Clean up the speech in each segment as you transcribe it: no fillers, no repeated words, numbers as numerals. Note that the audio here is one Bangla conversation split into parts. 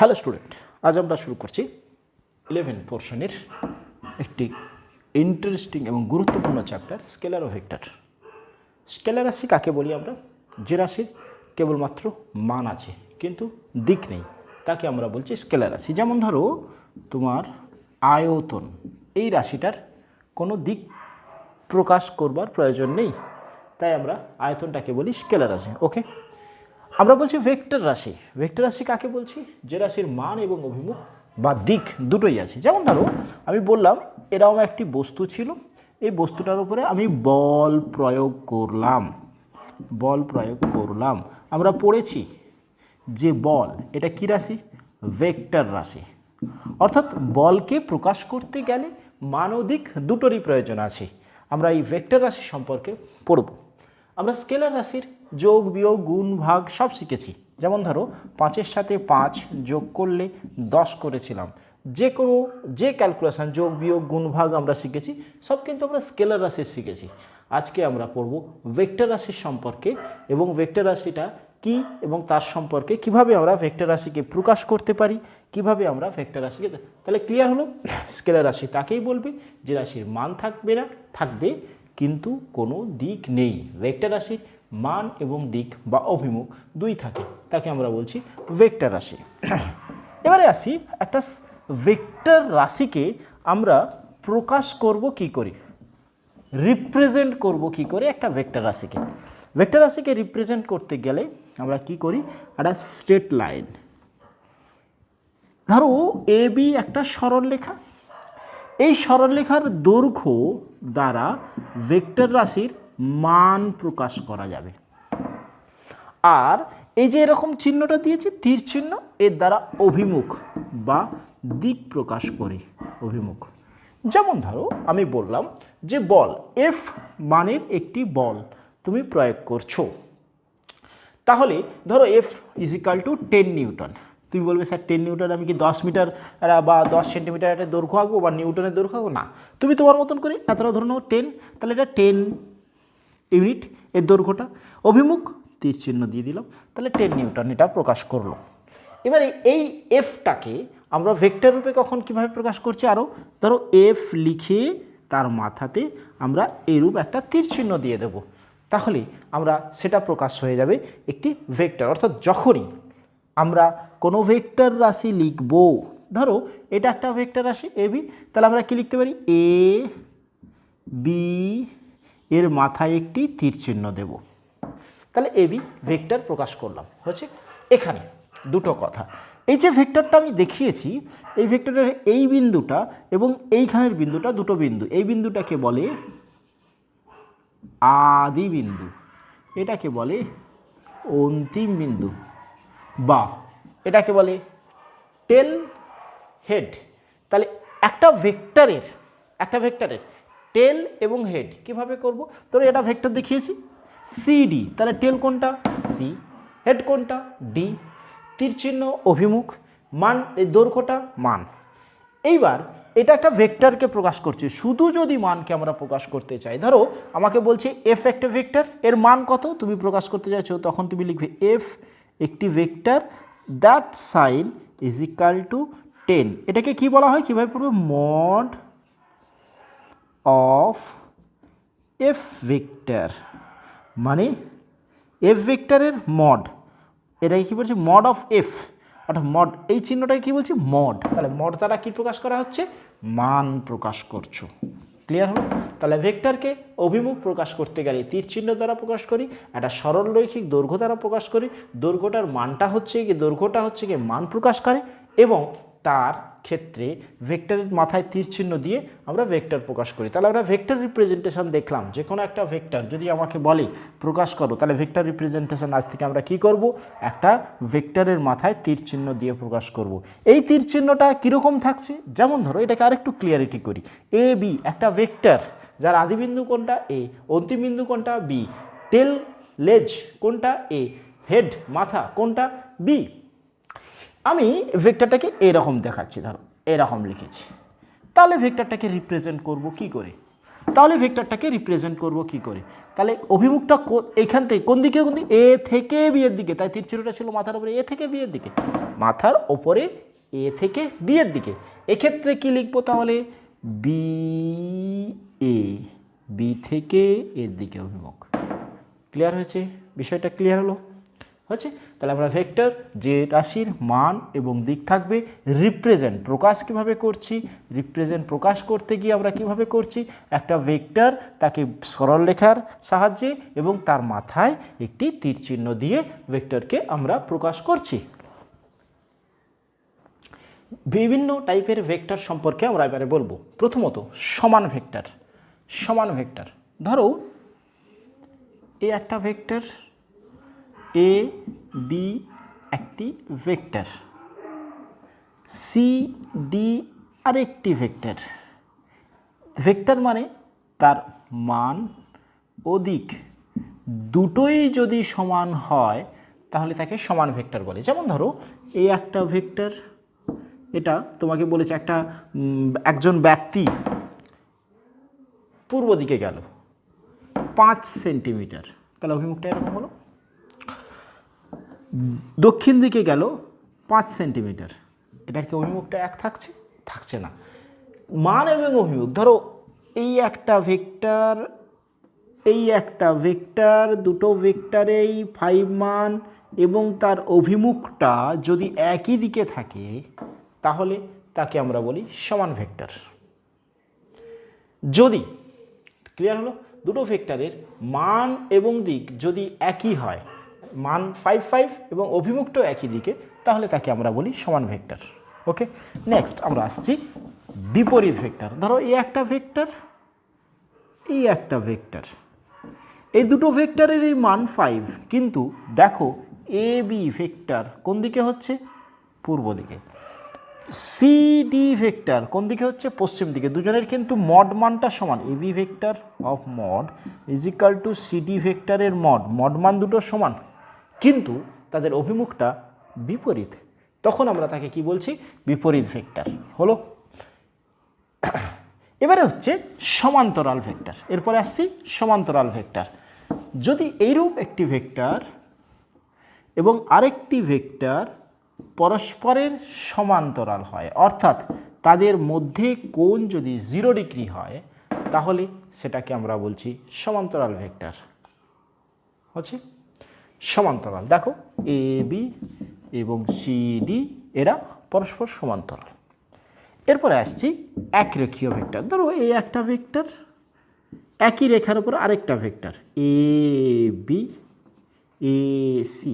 হ্যালো স্টুডেন্ট, আজ আমরা শুরু করছি 11 পোর্শনের একটি ইন্টারেস্টিং এবং গুরুত্বপূর্ণ চ্যাপ্টার স্কেলার ও ভেক্টর। স্কেলার রাশি কাকে বলি আমরা? যে রাশির কেবলমাত্র মান আছে কিন্তু দিক নেই, তাকে আমরা বলছি স্কেলার রাশি। যেমন ধরো তোমার আয়তন, এই রাশিটার কোনো দিক প্রকাশ করবার প্রয়োজন নেই, তাই আমরা আয়তনটাকে বলি স্কেলার রাশি। ওকে, আমরা বলছি ভেক্টর রাশি। ভেক্টর রাশি কাকে বলছি? যে রাশির মান এবং অভিমুখ বা দিক দুটোই আছে। যেমন ধরো আমি বললাম এরকম একটি বস্তু ছিল, এই বস্তুটার উপরে আমি বল প্রয়োগ করলাম। আমরা পড়েছি যে বল এটা কি রাশি? ভেক্টর রাশি। অর্থাৎ বলকে প্রকাশ করতে গেলে মান ও দিক দুটোরই প্রয়োজন আছে। আমরা এই ভেক্টর রাশি সম্পর্কে পড়ব। আমরা স্কেলার রাশির যোগ বিয়োগ গুণ ভাগ সব শিখেছি। যেমন ধরো 5-এর সাথে 5 যোগ করলে 10 করেছিলাম। যে ক্যালকুলেশন যোগ বিয়োগ গুণ ভাগ আমরা শিখেছি, সব কিন্তু আমরা স্কেলার রাশির শিখেছি। আজকে আমরা পড়ব ভেক্টর রাশির সম্পর্কে এবং ভেক্টর রাশিটা কি এবং তার সম্পর্কে কিভাবে আমরা ভেক্টর রাশিকে প্রকাশ করতে পারি, কিভাবে আমরা ভেক্টর রাশিকে। তাহলে ক্লিয়ার হলো, স্কেলার রাশি তাকেই বলবে যে রাশির মান থাকবে কিন্তু কোনো দিক নেই। ভেক্টর রাশির মান এবং দিক বা অভিমুখ দুই থাকে, তাকে আমরা বলছি ভেক্টর রাশি। এবারে আসি, একটা ভেক্টর রাশিকে আমরা প্রকাশ করব কি করে, রিপ্রেজেন্ট করব কি করে একটা ভেক্টর রাশিকে। ভেক্টর রাশিকে রিপ্রেজেন্ট করতে গেলে আমরা কি করি, একটা স্ট্রেট লাইন, ধরো এ বি একটা সরলরেখা, এই সরলরেখার দৈর্ঘ্য দ্বারা ভেক্টর রাশির মান প্রকাশ করা যাবে। আর এই যে এরকম চিহ্নটা দিয়েছি তীর চিহ্ন, এর দ্বারা অভিমুখ বা দিক প্রকাশ করি, অভিমুখ। যেমন ধরো আমি বললাম যে বল এফ মানের একটি বল তুমি প্রয়োগ করছো, তাহলে ধরো এফ ইজিক্যাল টু 10 নিউটন। তুমি বলবে স্যার 10 নিউটন আমি কি 10 মিটার বা 10 সেন্টিমিটার একটা দৈর্ঘ্য আঁকবো বা নিউটনের দৈর্ঘ্য আঁকবো? না, তুমি তোমার মতন করে এতটা ধরে নাও 10, তাহলে এটা 10 ইউনিট এর দৈর্ঘ্যটা। অভিমুখ তীর চিহ্ন দিয়ে দিলাম, তাহলে 10 নিউটন এটা প্রকাশ করলো। এবারে এই এফটাকে আমরা ভেক্টর রূপে কখন কিভাবে প্রকাশ করছি, আরও ধরো এফ লিখে তার মাথাতে আমরা এরূপ একটা তীর চিহ্ন দিয়ে দেব, তাহলে আমরা সেটা প্রকাশ হয়ে যাবে একটি ভেক্টর। অর্থাৎ যখনই আমরা কোনো ভেক্টর রাশি লিখব, ধরো এটা একটা ভেক্টর রাশি এ বি, তাহলে আমরা কি লিখতে পারি, এ বি এর মাথায় একটি তীর চিহ্ন দেব, তাহলে এ বি ভেক্টর প্রকাশ করলাম। হচ্ছে এখানে দুটো কথা, এই যে ভেক্টরটা আমি দেখিয়েছি, এই ভেক্টরের এই বিন্দুটা এবং এইখানের বিন্দুটা দুটো বিন্দু, এই বিন্দুটাকে বলে আদি বিন্দু, এটাকে বলে অন্তিম বিন্দু, বা এটাকে বলে টেল হেড। তাহলে একটা ভেক্টরের টেল এবং হেড কিভাবে করব, ধরো এটা ভেক্টর দেখিয়েছি সিডি, তাহলে টেল কোনটা? সি, হেড কোনটা? ডি, তীর চিহ্ন অভিমুখ, মান এই দৈর্ঘ্যটা মান। এইবার এটা একটা ভেক্টরকে প্রকাশ করছে, শুধু যদি মানকে আমরা প্রকাশ করতে চাই, ধরো আমাকে বলছে এফ একটা ভেক্টর, এর মান কত তুমি প্রকাশ করতে চাইছো, তখন তুমি লিখবে এফ একটি vector that sign is equal to 10। এটাকে কি বলা হয়, কীভাবে পড়বে, মড অফ এফ ভেক্টর, মানে এফ ভেক্টরের মড, এটাকে কী বলছে, মড অফ এফ, অর্থাৎ মড, এই চিহ্নটাকে কী বলছি, মড। তাহলে মড দ্বারা কী প্রকাশ করা হচ্ছে, মান প্রকাশ করছো। ক্লিয়ার হলো? তাহলে ভেক্টরকে অভিমুখ প্রকাশ করতে গেলে তীর চিহ্ন দ্বারা প্রকাশ করি, একটা সরল রৈখিক দৈর্ঘ্য দ্বারা প্রকাশ করি, দৈর্ঘ্যটার মানটা হচ্ছে কি মান প্রকাশ করে, এবং তার ক্ষেত্রে ভেক্টরের মাথায় তীর চিহ্ন দিয়ে আমরা ভেক্টর প্রকাশ করি। তাহলে আমরা ভেক্টর রিপ্রেজেন্টেশন দেখলাম, যে কোনো একটা ভেক্টর যদি আমাকে বলে প্রকাশ করো, তাহলে ভেক্টর রিপ্রেজেন্টেশন আজ থেকে আমরা কি করব, একটা ভেক্টরের মাথায় তীর চিহ্ন দিয়ে প্রকাশ করব। এই তীর চিহ্নটা কীরকম থাকছে, যেমন ধরো এটাকে আরেকটু ক্লিয়ারিটি করি, এ বি একটা ভেক্টর যার আদিবিন্দু কোনটা এ, অন্তিম বিন্দু কোনটা বি, টেল লেজ কোনটা এ, হেড মাথা কোনটা বি। আমি ভেক্টরটাকে এরকম দেখাচ্ছি, ধরো এরকম লিখেছি, তাহলে ভেক্টরটাকে রিপ্রেজেন্ট করব কি করে, তাহলে ভেক্টরটাকে রিপ্রেজেন্ট করব কি করে? তাহলে অভিমুখটা এইখান থেকে কোন দিকে, এ থেকে বি এর দিকে। তাই তীর চিহ্নটা ছিল মাথার উপরে এ থেকে বি এর দিকে, মাথার ওপরে এ থেকে বি এর দিকে। এক্ষেত্রে কি লিখবো তাহলে? বি এ, বি থেকে এর দিকে অভিমুখ। ক্লিয়ার হয়েছে? বিষয়টা ক্লিয়ার হলো? হচ্ছে। তাহলে আমরা ভেক্টর যে রাশির মান এবং দিক থাকবে রিপ্রেজেন্ট প্রকাশ কিভাবে করছি, রিপ্রেজেন্ট প্রকাশ করতে গিয়ে আমরা কিভাবে করছি, একটা ভেক্টর তাকে সরলরেখার সাহায্যে এবং তার মাথায় একটি তীর চিহ্ন দিয়ে ভেক্টরকে আমরা প্রকাশ করছি। বিভিন্ন টাইপের ভেক্টর সম্পর্কে আমরা এবারে বলবো। প্রথমত সমান ভেক্টর। সমান ভেক্টর, ধরো এ একটা ভেক্টর, এ বি একটি ভেক্টর, সি ডি আরেকটি ভেক্টর। ভেক্টর মানে তার মান ও দিক দুটোই যদি সমান হয় তাহলে তাকে সমান ভেক্টর বলে। যেমন ধরো এই একটা ভেক্টর, এটা তোমাকে বলেছে একজন ব্যক্তি পূর্ব দিকে গেল 5 সেন্টিমিটার, তাহলে অভিমুখটা এরকম হলো। দক্ষিণ দিকে গেল 5 সেন্টিমিটার, এটার কি অভিমুখটা এক থাকছে? থাকছে না। মান এবং অভিমুখ, ধরো এই একটা ভেক্টর, এই একটা ভেক্টর, দুটো ভেক্টরেই 5 মান এবং তার অভিমুখটা যদি একই দিকে থাকে তাহলে তাকে আমরা বলি সমান ভেক্টর। যদি, ক্লিয়ার হলো? দুটো ভেক্টরের মান এবং দিক যদি একই হয়, মান 5 5 এবং অভিমুখটাও একই দিকে, তাহলে তাকে আমরা বলি সমান ভেক্টর। ওকে, নেক্সট আমরা আসছি বিপরীত ভেক্টর। ধরো এই একটা ভেক্টর, এই একটা ভেক্টর, এই দুটো ভেক্টরেরই মান 5, কিন্তু দেখো এ বি ভেক্টর কোন দিকে হচ্ছে? পূর্ব দিকে। সি ডি ভেক্টর কোন দিকে হচ্ছে? পশ্চিম দিকে। দুজনের কিন্তু মড মানটা সমান। A B vector of mod is equal to C D ভেক্টরের মড মান দুটো সমান, কিন্তু তাদের অভিমুখটা বিপরীত। তখন আমরা তাকে কি বলছি? বিপরীত ভেক্টর হলো। এবারে হচ্ছে সমান্তরাল ভেক্টর। এরপরে আসছি সমান্তরাল ভেক্টর। যদি এইরূপ একটি ভেক্টর এবং আরেকটি ভেক্টর পরস্পরের সমান্তরাল হয়, অর্থাৎ তাদের মধ্যে কোণ যদি 0 ডিগ্রি হয়, তাহলে সেটাকে আমরা বলছি সমান্তরাল ভেক্টর। হচ্ছে সমান্তরাল। দেখো এ বি এবং সি ডি এরা পরস্পর সমান্তরাল। এরপরে আসছি একরেখীয় ভেক্টর। ধরো এই একটা ভেক্টর, একই রেখার উপর আরেকটা vector A B A C,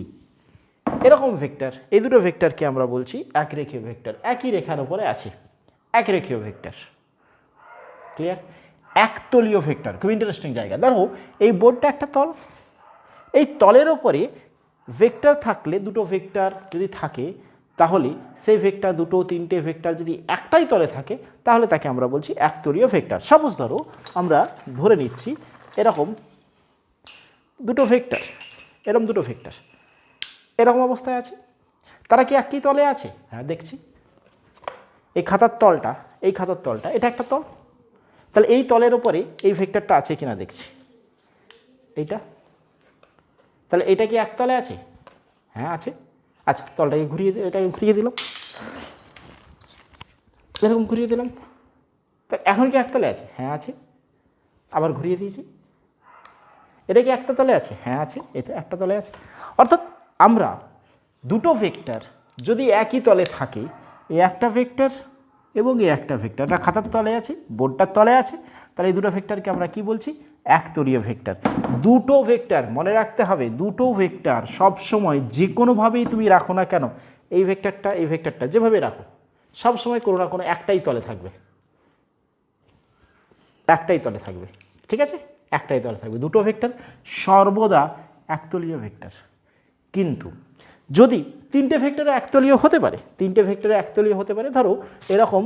এরকম ভেক্টর, এই দুটো ভেক্টরকে আমরা বলছি একরেখীয় ভেক্টর। একই রেখার উপরে আছে, একরেখীয় ভেক্টর। ক্লিয়ার? একতলীয় ভেক্টর খুব ইন্টারেস্টিং জায়গা। ধরো এই বোর্ডটা একটা তল, এই তলের ওপরে ভেক্টর থাকলে, দুটো ভেক্টর যদি থাকে, তাহলে সেই ভেক্টর দুটো তিনটে ভেক্টর যদি একটাই তলে থাকে তাহলে তাকে আমরা বলছি একতলীয় ভেক্টর। সাপোজ ধরো আমরা ধরে নিচ্ছি এরকম দুটো ভেক্টর, এরকম দুটো ভেক্টর এরকম অবস্থায় আছে, তারা কি একই তলে আছে? হ্যাঁ, দেখছি এই খাতার তলটা, এই খাতার তলটা, এটা একটা তল। তাহলে এই তলের ওপরে এই ভেক্টরটা আছে কিনা দেখছি, এইটা। তাহলে এটা কি একতলে আছে? হ্যাঁ আছে। আচ্ছা, তলটাকে ঘুরিয়ে, এটাকে ঘুরিয়ে দিলাম, এরকম ঘুরিয়ে দিলাম। তা এখন কি একতলে আছে? হ্যাঁ আছে। আবার ঘুরিয়ে দিয়েছি, এটা কি একটা তলে আছে? হ্যাঁ আছে, এটা একটা তলে আছে। অর্থাৎ আমরা দুটো ভেক্টর যদি একই তলে থাকে, এই একটা ভেক্টর এবং এই একটা ভেক্টর, এটা খাতার তলে আছে, বোর্ডটার তলে আছে, তাহলে এই দুটো ভেক্টরকে আমরা কি বলছি? একতলীয় ভেক্টর। দুটো ভেক্টর মনে রাখতে হবে, দুটো ভেক্টর সবসময় যে কোনোভাবেই তুমি রাখো না কেন, এই ভেক্টরটা এই ভেক্টরটা যেভাবে রাখো, সবসময় কোনো না কোনো একটাই তলে থাকবে, একটাই তলে থাকবে। ঠিক আছে? একটাই তলে থাকবে। দুটো ভেক্টর সর্বদা একতলীয় ভেক্টর। কিন্তু যদি তিনটে ভেক্টরে একতলীয় হতে পারে, তিনটে ভেক্টরে একতলীয় হতে পারে, ধরো এরকম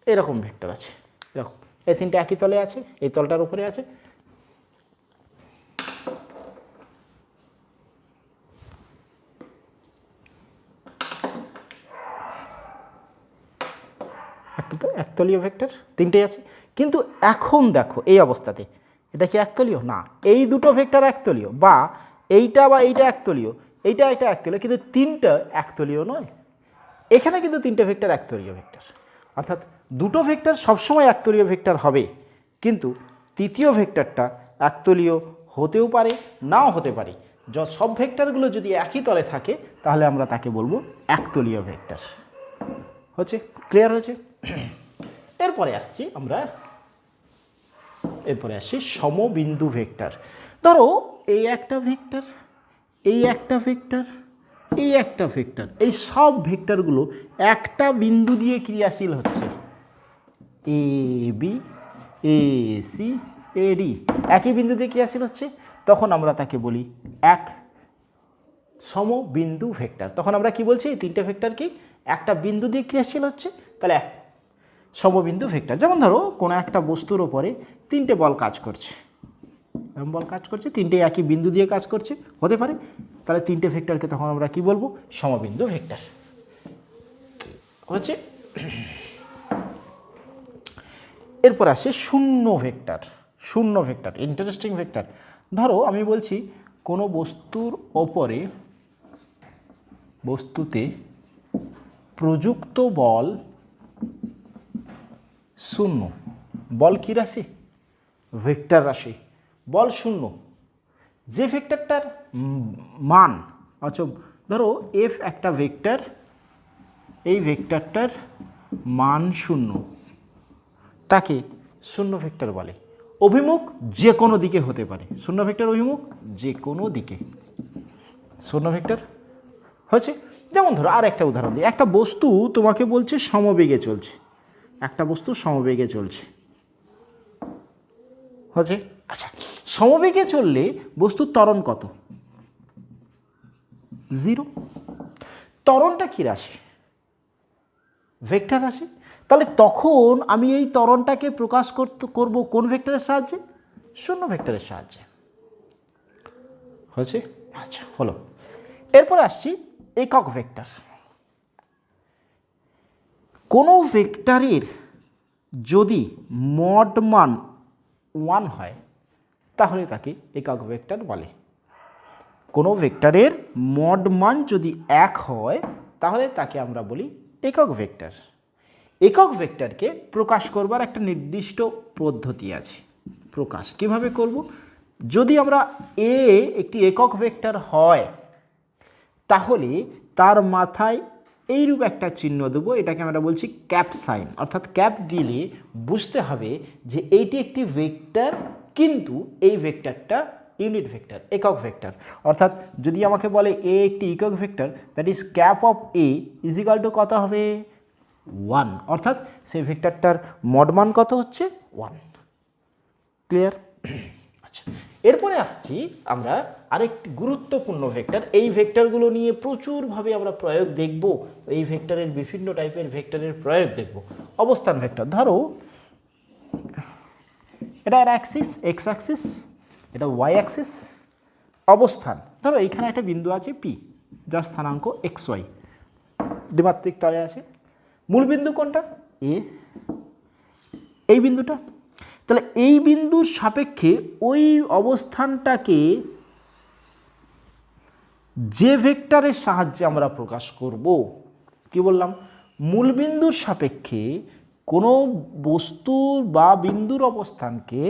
এরকম ভেক্টর আছে, এরকম, এই তিনটে একই তলে আছে, এই তলটার উপরে আছে, একতলীয় ভেক্টর, তিনটেই আছে। কিন্তু এখন দেখো এই অবস্থাতে এটা কি একতলীয়? না, এই দুটো ভেক্টর একতলীয়, বা এইটা একতলীয়, এটা একতলীয়, কিন্তু তিনটা একতলীয় নয়। এখানে কিন্তু তিনটে ভেক্টর একতলীয় ভেক্টর, অর্থাৎ দুটো ভেক্টর সবসময় একতলীয় ভেক্টর হবে, কিন্তু তৃতীয় ভেক্টরটা একতলীয় হতেও পারে, নাও হতে পারে। সব ভেক্টরগুলো যদি একই তলে থাকে তাহলে আমরা তাকে বলবো একতলীয় ভেক্টর। হচ্ছে? ক্লিয়ার হয়েছে? এরপরে আসছি সমবিন্দু ভেক্টর। ধরো এই একটা ভেক্টর, এই একটা ভেক্টর, এই একটা ভেক্টর, এই সব ভেক্টরগুলো একটা বিন্দু দিয়ে ক্রিয়াশীল হচ্ছে, A B, A C, A D, একই বিন্দু দিয়ে ক্রিয়াশীল হচ্ছে, তখন আমরা তাকে বলি এক সমবিন্দু ভেক্টর। তখন আমরা কি বলছি? এই তিনটে ভেক্টর কি একটা বিন্দু দিয়ে ক্রিয়াশীল হচ্ছে, তাহলে এক সমবিন্দু ভেক্টর। যেমন ধরো কোনো একটা বস্তুর ওপরে তিনটে বল কাজ করছে, বল কাজ করছে, তিনটে একই বিন্দু দিয়ে কাজ করছে, হতে পারে, তাহলে তিনটে ভেক্টরকে তখন আমরা কি বলবো? সমবিন্দু ভেক্টর। হচ্ছে? এরপর আসে শূন্য ভেক্টর। শূন্য ভেক্টর ইন্টারেস্টিং ভেক্টর। ধরো আমি বলছি কোনো বস্তুতে প্রযুক্ত বল শূন্য। বল কি রাশি? ভেক্টর রাশি। বল শূন্য। যে ভেক্টরটার মান, আচ্ছা ধরো এফ একটা ভেক্টর, এই ভেক্টরটার মান শূন্য, তাকে শূন্য ভেক্টর বলে। অভিমুখ যে কোনো দিকে হতে পারে, শূন্য ভেক্টর অভিমুখ যে কোনো দিকে শূন্য ভেক্টর। হয়েছে? যেমন ধরো আর একটা উদাহরণ দিই, একটা বস্তু তোমাকে বলছে সমবেগে চলছে, একটা বস্তু সমবেগে চলছে। হয়েছে? আচ্ছা, সমবেগে চললে বস্তুর ত্বরণ কত? 0। ত্বরণটা কী রাশি? ভেক্টর রাশি। তাহলে তখন আমি এই ত্বরণটাকে প্রকাশ করব কোন ভেক্টরের সাহায্যে? শূন্য ভেক্টরের সাহায্যে। হয়েছে? আচ্ছা, হলো। এরপর আসছি একক ভেক্টর। কোনো ভেক্টরের যদি মড মান 1 হয় তাহলে তাকে একক ভেক্টর বলে। কোনো ভেক্টরের মড মান যদি 1 হয় তাহলে তাকে আমরা বলি একক ভেক্টর। একক ভেক্টরকে প্রকাশ করবার একটা নির্দিষ্ট পদ্ধতি আছে। প্রকাশ কিভাবে করব? যদি আমরা এ একটি একক ভেক্টর হয় তাহলে তার মাথায় এইরূপ একটা চিহ্ন দেবো, এটাকে আমরা বলছি ক্যাপ সাইন। অর্থাৎ ক্যাপ দিলে বুঝতে হবে যে এইটি একটি ভেক্টর, কিন্তু এই ভেক্টরটা ইউনিট ভেক্টর, একক ভেক্টর। অর্থাৎ যদি আমাকে বলে এ একটি একক vector, that is cap of A is equal to কত হবে? 1। অর্থাৎ সেই ভেক্টরটার মড মান কত হচ্ছে? 1। ক্লিয়ার? আচ্ছা, এরপরে আসছি আমরা আরেকটি গুরুত্বপূর্ণ ভেক্টর। এই ভেক্টরগুলো নিয়ে প্রচুরভাবে আমরা প্রয়োগ দেখব, এই ভেক্টরের বিভিন্ন টাইপের ভেক্টরের প্রয়োগ দেখব। অবস্থান ভেক্টর, ধরো এটা অ্যাক্সিস এক্স অ্যাক্সিস, এটা ওয়াই অ্যাক্সিস। অবস্থান, ধরো এইখানে একটা বিন্দু আছে পি, যার স্থানাঙ্ক এক্স ওয়াই, দ্বিমাত্রিক তলে আছে। মূল বিন্দু কোনটা? এ, এই বিন্দুটা। তাহলে এই বিন্দুর সাপেক্ষে ওই অবস্থানটাকে যে ভেক্টরের সাহায্যে আমরা প্রকাশ করব, কি বললাম? মূল বিন্দুর সাপেক্ষে কোনো বস্তুর বা বিন্দুর অবস্থানকে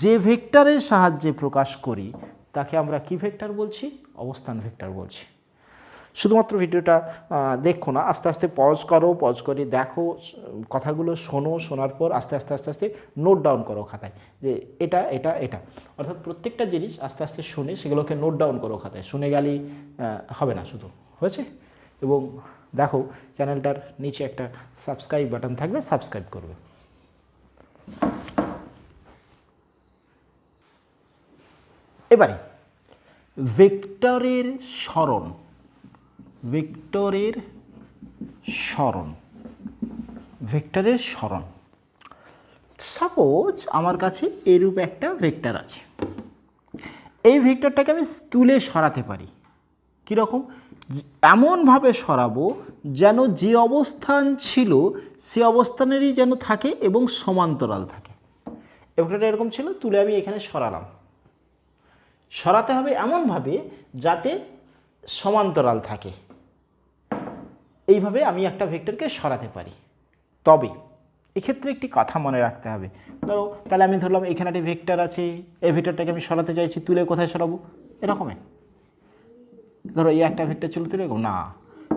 যে ভেক্টরের সাহায্যে প্রকাশ করি তাকে আমরা কি ভেক্টর বলছি? অবস্থান ভেক্টর বলছি। শুধুমাত্র ভিডিওটা দেখো না, আস্তে আস্তে পজ করো, পজ করে দেখো, কথাগুলো শোনো, শোনার পর আস্তে আস্তে আস্তে আস্তে নোট ডাউন করো খাতায়, যে এটা এটা এটা। অর্থাৎ প্রত্যেকটা জিনিস আস্তে আস্তে শুনে সেগুলোকে নোট ডাউন করো খাতায়। শুনে গেলেই হবে না শুধু, হয়েছে? এবং দেখো চ্যানেলটার নিচে একটা সাবস্ক্রাইব বাটন থাকবে, সাবস্ক্রাইব করবে। এবারে ভেক্টরের সরণ, ভেক্টরের সরণ, ভেক্টরের সরণ। সাপোজ আমার কাছে এরূপ একটা ভেক্টর আছে, এই ভেক্টরটাকে আমি তুলে সরাতে পারি। কীরকম? এমনভাবে সরাবো যেন যে অবস্থান ছিল সে অবস্থানেরই যেন থাকে এবং সমান্তরাল থাকে। ভেক্টরটা এরকম ছিল, তুলে আমি এখানে সরালাম। সরাতে হবে এমনভাবে যাতে সমান্তরাল থাকে, এইভাবে আমি একটা ভেক্টরকে সরাতে পারি। তবে এক্ষেত্রে একটি কথা মনে রাখতে হবে, ধরো তাহলে আমি ধরলাম এখানে একটা ভেক্টর আছে, এই ভেক্টরটাকে আমি সরাতে চাইছি, তুলে কোথায় সরাবো? এরকমই ধরো এই একটা ভেক্টর ছিল, তুলে এরকম না,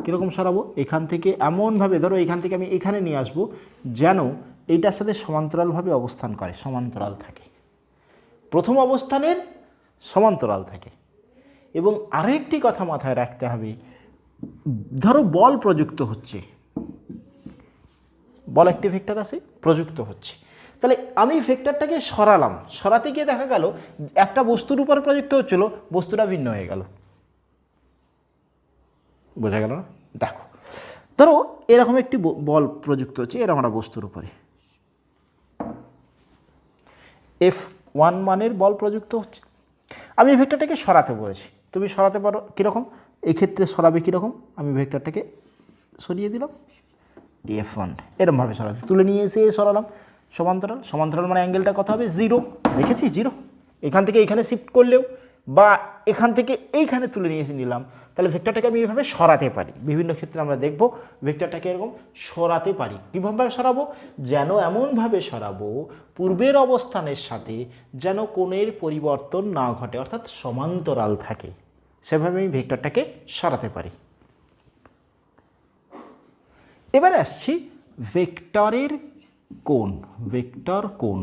কীরকম সরাবো? এখান থেকে এমনভাবে, ধরো এখান থেকে আমি এখানে নিয়ে আসবো যেন এইটার সাথে সমান্তরালভাবে অবস্থান করে, সমান্তরাল থাকে, প্রথম অবস্থানের সমান্তরাল থাকে। এবং আরও একটি কথা মাথায় রাখতে হবে, ধরো বল প্রযুক্ত হচ্ছে, বল একটি ভেক্টর আছে প্রযুক্ত হচ্ছে, তাহলে আমি ভেক্টরটাকে সরালাম, সরাতে গিয়ে দেখা গেল একটা বস্তুর উপর প্রযুক্ত হচ্ছিল, বস্তুটা ভিন্ন হয়ে গেল। বোঝা গেল না? দেখো ধরো এরকম একটি বল প্রযুক্ত হচ্ছে এরকম একটা বস্তুর উপরে, F1 মানের বল প্রযুক্ত হচ্ছে, আমি এই ভেক্টরটাকে সরাতে বলেছি, তুমি সরাতে পারো কীরকম? এই ক্ষেত্রে সরাবে কীরকম? আমি ভেক্টরটাকে সরিয়ে দিলাম, F1 এরমভাবে সরাতে, তুলে নিয়ে এসে সরালাম, সমান্তরাল, সমান্তরাল মানে অ্যাঙ্গেলটা কত হবে? 0, রেখেছি 0। এখান থেকে এখানে শিফট করলেও বা এখান থেকে এইখানে তুলে নিয়ে এসে নিলাম, তাহলে ভেক্টরটাকে আমি এইভাবে সরাতে পারি। বিভিন্ন ক্ষেত্রে আমরা দেখব ভেক্টরটাকে এরকম সরাতে পারি। কীভাবে সরাবো? যেন এমনভাবে সরাবো পূর্বের অবস্থানের সাথে যেন কোণের পরিবর্তন না ঘটে, অর্থাৎ সমান্তরাল থাকে, সেভাবে আমি ভেক্টরটাকে সরাতে পারি। এবারে আসছি ভেক্টরের কোণ। ভেক্টর কোণ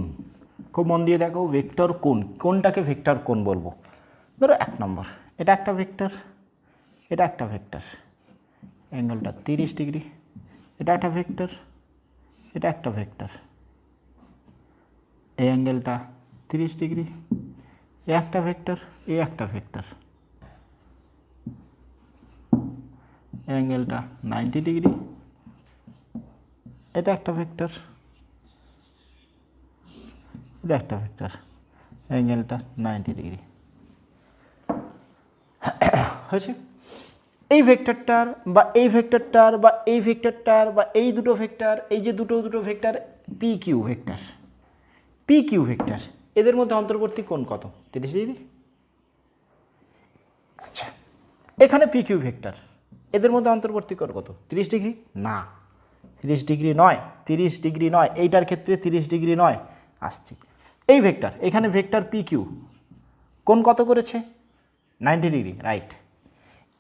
খুব মন দিয়ে দেখো, ভেক্টর কোণ, কোনটাকে ভেক্টর কোণ বলবো? ধরো 1 নম্বর, এটা একটা ভেক্টর, এটা একটা ভেক্টর, অ্যাঙ্গেলটা 30 ডিগ্রি, এটা একটা ভেক্টর, এটা একটা ভেক্টর, এই অ্যাঙ্গেলটা 30 ডিগ্রি, এ একটা ভেক্টর, এ একটা ভেক্টর, অ্যাঙ্গেলটা 90 ডিগ্রি, এটা একটা ভেক্টর, এটা একটা ভেক্টর, অ্যাঙ্গেলটা 90 ডিগ্রি। হয়েছে? এই ভেক্টরটার বা এই ভেক্টরটার বা এই ভেক্টরটার বা এই দুটো ভেক্টর, এই যে দুটো vector P Q vector, P Q vector, এদের মধ্যে অন্তর্বর্তী কোণ কত? 30 ডিগ্রি। আচ্ছা, এখানে পি কিউ ভেক্টর, এদের মধ্যে অন্তর্বর্তী কোণ কত? 30 ডিগ্রি? না, 30 ডিগ্রি নয়, 30 ডিগ্রি নয়, এইটার ক্ষেত্রে 30 ডিগ্রি নয়। আসছি এই ভেক্টর, এখানে ভেক্টর পি কিউ কোণ কত করেছে? 90 ডিগ্রি, রাইট।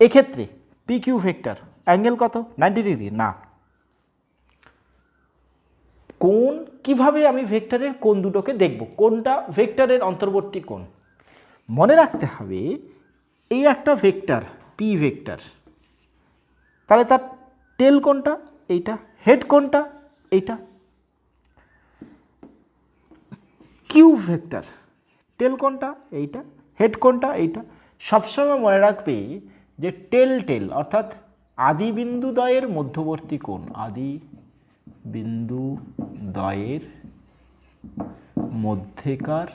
এক্ষেত্রে পি কিউ ভেক্টর অ্যাঙ্গেল কত? 90 ডিগ্রি? না। কোণ কিভাবে আমি ভেক্টরের কোণ দুটোকে দেখব, কোনটা ভেক্টরের অন্তর্বর্তী কোণ? মনে রাখতে হবে এই একটা ভেক্টর পি ভেক্টর, তাহলে তার টেল কোণটা এইটা, হেড কোণটা এইটা। কিউ ভেক্টর টেল কোণটা এইটা, হেড কোণটা এইটা। সবসময় মনে রাখবে যে টেল অর্থাৎ আদি বিন্দুদ্বয়ের মধ্যবর্তী কোণ, আদি বিন্দুদ্বয়ের মধ্যেকার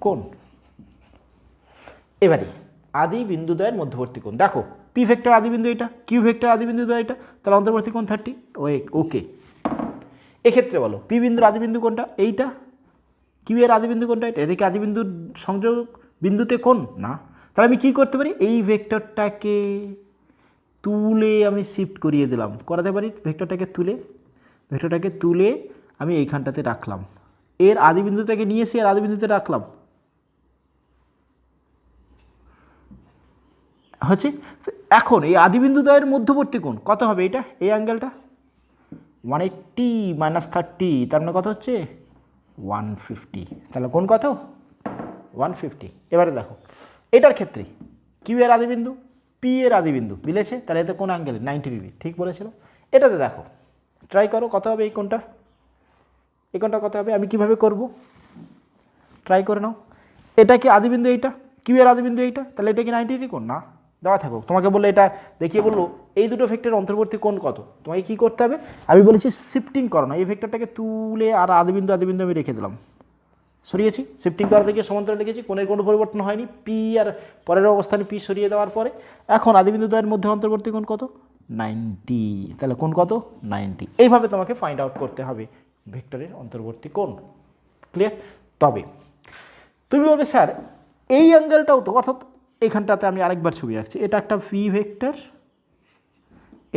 কোণ। এবারে আদি বিন্দুদ্বয়ের মধ্যবর্তী কোণ দেখো, পি ভেক্টর আদি বিন্দু এটা, কিউ ভেক্টর আদি বিন্দুদ্বয় এটা, তাহলে অন্তর্বর্তী কোণ 30। ওকে, এক্ষেত্রে বলো পি বিন্দুর আদি বিন্দু কোনটা? এইটা। কিউ এর আদি বিন্দু কোনটা? এটা। এদিকে আদি বিন্দুর সংযোগ বিন্দুতে কোণ না, তাহলে আমি কি করতে পারি? এই ভেক্টরটাকে তুলে আমি শিফট করিয়ে দিলাম, করাতে পারি। ভেক্টরটাকে তুলে আমি এইখানটাতে রাখলাম, এর আদি বিন্দুটাকে নিয়ে এসে এর আদি বিন্দুতে রাখলাম, হচ্ছে। এখন এই আদি বিন্দুদ্বয়ের মধ্যবর্তী কোণ কত হবে? এটা এই অ্যাঙ্গেলটা 180 - 30, তার মানে কত হচ্ছে? 150। তাহলে কোণ কত? 150। এবারে দেখো এটার ক্ষেত্রে কিউ এর আদি বিন্দু, পি এর আদি বিন্দু মিলেছে, তাহলে এতে কোন অ্যাঙ্গেল? 90 ডিগ্রি। ঠিক বলেছিল। এটাতে দেখো, ট্রাই করো কত হবে এই কোণটা, এই কোণটা কত হবে? আমি কিভাবে করব? ট্রাই করে নাও। এটা কি আদি বিন্দু? এইটা কিউ এর আদি বিন্দু এইটা, তাহলে এটা কি 90 ডিগ্রি কোণ? না, দেওয়া থাকো। তোমাকে বললো এটা দেখিয়ে বললো এই দুটো ভেক্টরের অন্তর্বর্তী কোণ কত, তোমাকে কি করতে হবে? আমি বলেছি শিফটিং করো না, এই ভেক্টরটাকে তুলে আর আদি বিন্দু আমি রেখে দিলাম, সরিয়েছি, শিফটিং করা থেকে সমান্তরাল লিখেছি, কোণের কোনো পরিবর্তন হয়নি, পি আর পরের অবস্থানে পি সরিয়ে দেওয়ার পরে এখন আদিবিন্দু দ্বয়ের মধ্যে অন্তর্বর্তী কোণ কত, 90। তাহলে কোণ কত, 90। এইভাবে তোমাকে ফাইন্ড আউট করতে হবে ভেক্টরের অন্তর্বর্তী কোণ। ক্লিয়ার? তবে তুমি বলবে স্যার এই অ্যাঙ্গেলটাও তো, অর্থাৎ এখানটাতে আমি আরেকবার ছবি আঁকছি, এটা একটা পি ভেক্টর,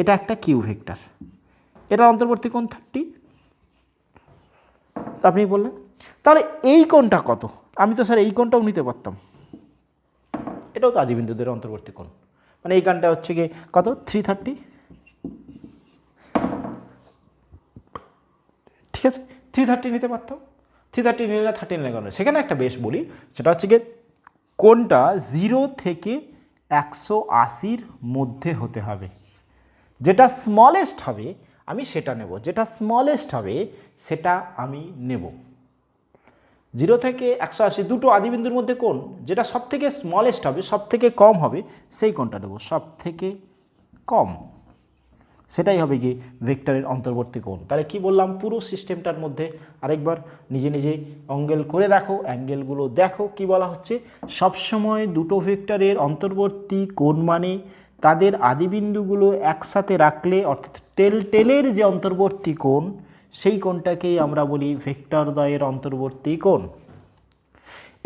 এটা একটা কিউ ভেক্টর, এটার অন্তর্বর্তী কোণ 30। আপনি বললেন তাহলে এই কোণটা কত, আমি তো স্যার এই কোণটাও নিতে পারতাম, এটাও তো আদিবিন্দুদের অন্তর্বর্তী কোণ, মানে এই কোণটা হচ্ছে গিয়ে কত, 330। ঠিক আছে, 330 নিতে পারতাম, 330 নিলে না 30 নিলে কেন, সেখানে একটা বেশ বলি, সেটা হচ্ছে গিয়ে কোণটা 0 থেকে 180-র মধ্যে হতে হবে, যেটা স্মলেস্ট হবে আমি সেটা নেব, যেটা স্মলেস্ট হবে সেটা আমি নেব। 0 থেকে 180 দুটো আদিবিন্দুর মধ্যে কোণ যেটা সব থেকে স্মলেস্ট হবে, সব থেকে কম হবে, সেই কোণটা নেব, সব থেকে কম, সেটাই হবে কি ভেক্টরের অন্তর্বর্তী কোণ। তাহলে কি বললাম, পুরো সিস্টেমটার মধ্যে আরেকবার নিজে নিজে অঙ্গেল করে দেখো, অ্যাঙ্গেলগুলো দেখো, কি বলা হচ্ছে, সবসময় দুটো ভেক্টরের অন্তর্বর্তী কোণ মানে তাদের আদিবিন্দুগুলো একসাথে রাখলে, অর্থাৎ টেলের যে অন্তর্বর্তী কোণ, সেই কোণটাকেই আমরা বলি ভেক্টর দ্বয়ের অন্তর্বর্তী কোণ।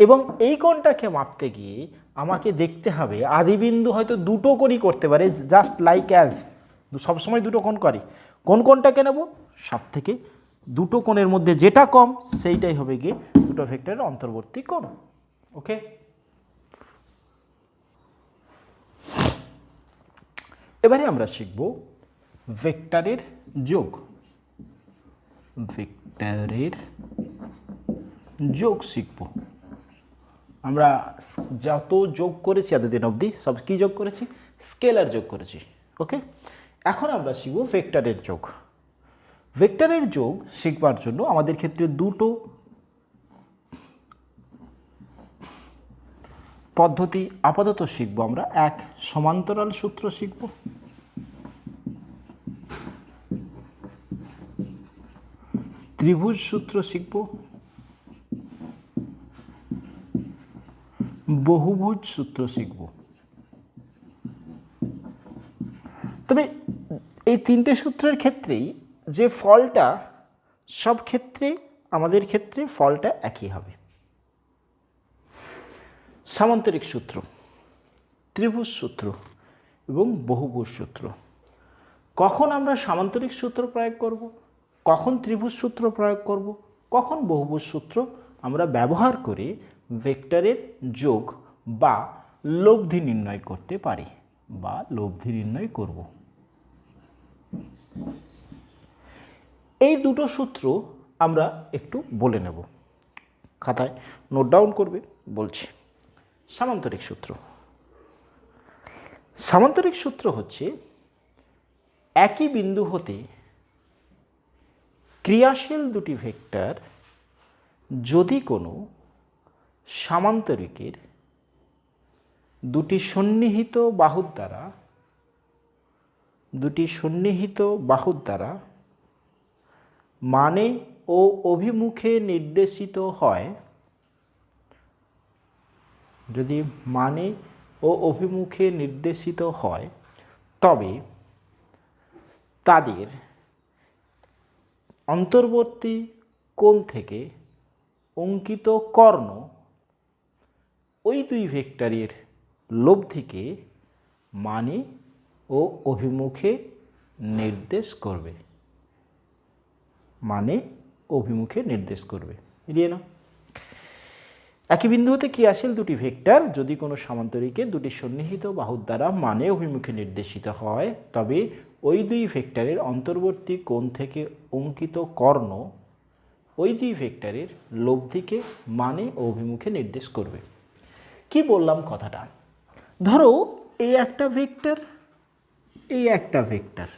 এবং এই কোণটাকে মাপতে গিয়ে আমাকে দেখতে হবে আদিবিন্দু হয়তো দুটো কোণই করতে পারে, জাস্ট লাইক অ্যাজ সবসময় দুটো কোণ করে, কোন কোণটাকে নেব, সব থেকে দুটো কোণের মধ্যে যেটা কম সেইটাই হবে গিয়ে দুটো ভেক্টরের অন্তর্বর্তী কোণ। ওকে, এবারে আমরা শিখব ভেক্টরের যোগ। ভেক্টরের যোগ শিখব আমরা। যত যোগ করেছি এতদিন অবধি সব কি যোগ করেছি, স্কেলার যোগ করেছি। ওকে, এখন আমরা শিখব ভেক্টরের যোগ। ভেক্টরের যোগ শিখবার জন্য আমাদের ক্ষেত্রে দুটো পদ্ধতি আপাতত শিখব আমরা। এক, সমান্তরাল সূত্র শিখব, ত্রিভুজ সূত্র শিখব, বহুভুজ সূত্র শিখব। তবে এই তিনটে সূত্রের ক্ষেত্রেই যে ফলটা, সব ক্ষেত্রে আমাদের ক্ষেত্রে ফলটা একই হবে। সামান্তরিক সূত্র, ত্রিভুজ সূত্র এবং বহুভুজ সূত্র। কখন আমরা সামান্তরিক সূত্র প্রয়োগ করব, কখন ত্রিভুজ সূত্র প্রয়োগ করব, কখন বহুভুজ সূত্র আমরা ব্যবহার করে ভেক্টরের যোগ বা লব্ধি নির্ণয় করতে পারি বা লব্ধি নির্ণয় করব। এই দুটো সূত্র আমরা একটু বলে নেব, খাতায় নোট ডাউন করবে, বলছি। সামান্তরিক সূত্র, সামান্তরিক সূত্র হচ্ছে একই বিন্দু হতে ক্রিয়াশীল দুটি ভেক্টর যদি কোনো সামান্তরিকের দুটি সন্নিহিত বাহুর দ্বারা মানে ও অভিমুখে নির্দেশিত হয়, যদি মানে ও অভিমুখে নির্দেশিত হয়, তবে তাদের অন্তর্বর্তী কোণ থেকে অঙ্কিত কর্ণ ওই দুই ভেক্টরের লব্ধিকে মানে ও অভিমুখে নির্দেশ করবে, মানে অভিমুখে নির্দেশ করবে। এড়িয়ে না, একই বিন্দু হতে ক্রিয়াশীল দুটি ভেক্টর যদি কোনো সামান্তরিকের দুটি সন্নিহিত বাহুর দ্বারা মানে অভিমুখে নির্দেশিত হয়, তবে ওই দুই ভেক্টরের অন্তর্বর্তী কোণ থেকে অঙ্কিত কর্ণ ওই দুই ভেক্টরের লব্ধিকে মানে ও অভিমুখে নির্দেশ করবে। কি বললাম কথাটা, ধরো এই একটা ভেক্টর, এই একটা ভেক্টর